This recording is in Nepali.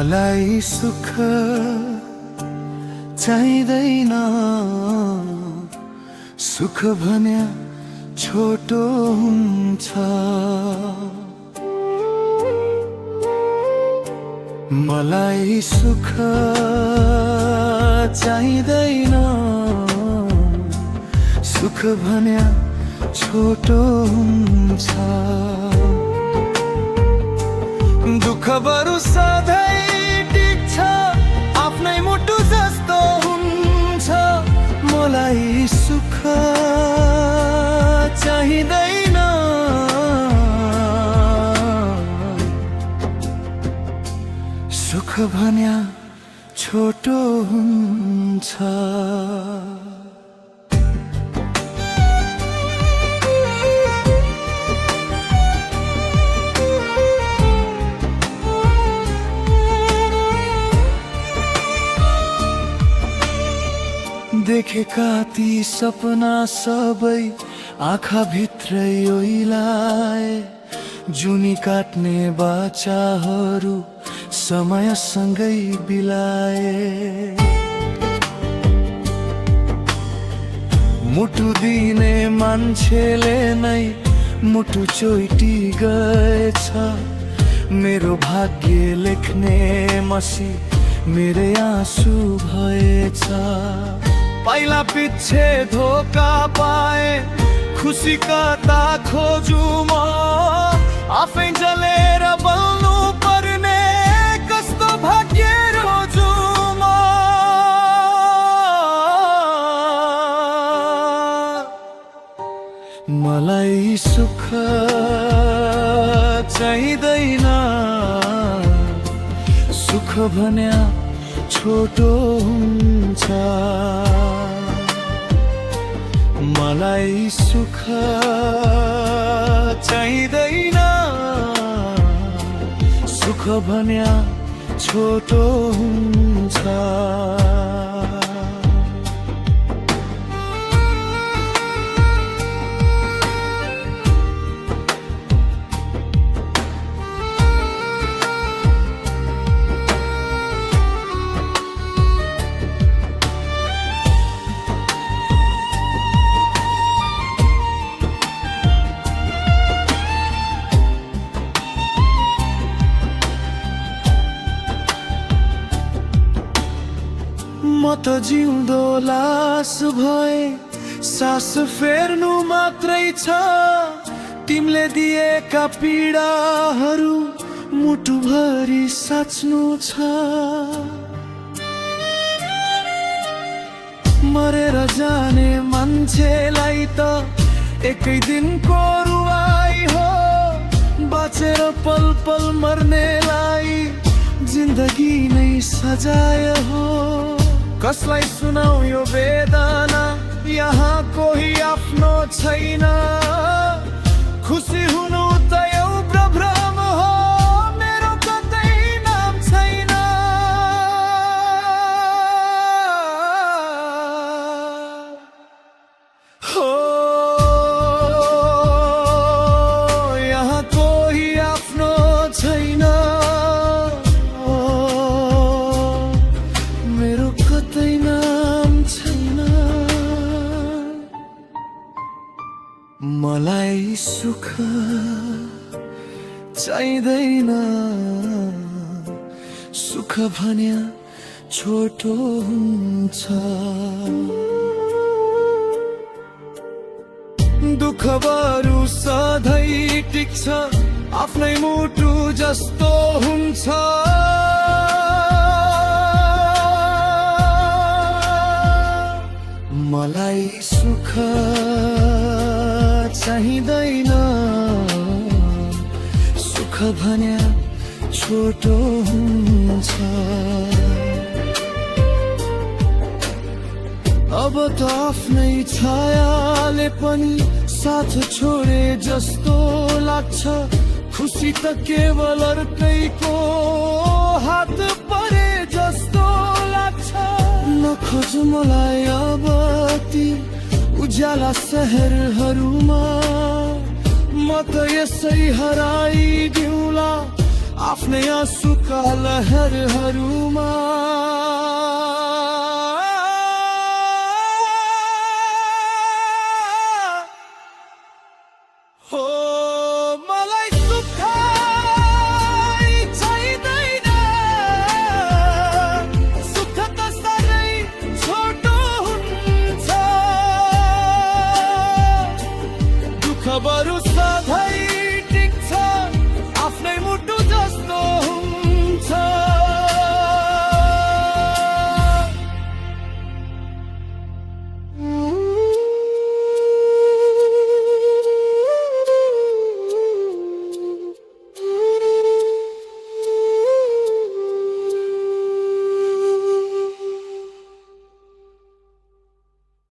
मलाई सुख चाहिँदैन, सुख भन्या छोटो हुन्छ। मलाई सुख चाहिँदैन, सुख भन्या छोटो हुन्छ। दुःख बरु सधैँ टिक्छ, आफ्नै मुटु जस्तो हुन्छ। मलाई सुख चाहिँदैन, सुख भन्या छोटो हुन्छ। देखेका ती सपना सबै आँखा भित्रै ओइलाए। जुनी काट्ने बाचाहरू समयसँगै बिलाए। मुटु दिने मान्छेले नै मुटु चोइटी गएछ। मेरो भाग्य लेख्ने मसी मेरै आँसु भएछ। पहिला पिच्छे धोका पाए, खुसी कता खोजु म। आफै जलेर बल्नु पर्ने कस्तो भाग्य रोजु म। मलाई सुख चाहिँदैन, सुख भन्या छोटो हुन्छ। मलाई सुख चाहिँदैन, सुख भन्या छोटो हुन्छ। म त जिउँदो लास भए, सास फेर्नु मात्रै छ। तिमीले दिएका पीडाहरू मुटुभरि साच्नु छ। मरेर जाने मान्छेलाई त एकै दिनको रुवाई हो। बाँचेर पल पल मर्नेलाई जिन्दगी नै सजाय हो। कसलाई सुनाऊ यो वेदना, यहाँ कोही आफ्नो छैन। खुसी हुनु त एउटा भ्रम हो, मेरो कतै नाम छैन। हो यहाँ कोही आफ्नो छैन, मेरो कतै नाम छैन। मलाई सुख चाहिँदैन, सुख भन्या छोटो हुन्छ। दुःख बरु सधैँ टिक्छ, आफ्नै मुटु जस्तो हुन्छ। मलाई सुख चाहिँदैन, सुख भन्या छोटो हुन्छ। अब त आफ्नै छायाले पनि साथ छोडे जस्तो लाग्छ। खुसी त केवल अर्कैको हात परे जस्तो लाग्छ। नखोज मलाई अब ती उज्याला सहरहरूमा। म त यसै हराइदिउँला आफ्नै आँसुका लहरहरूमा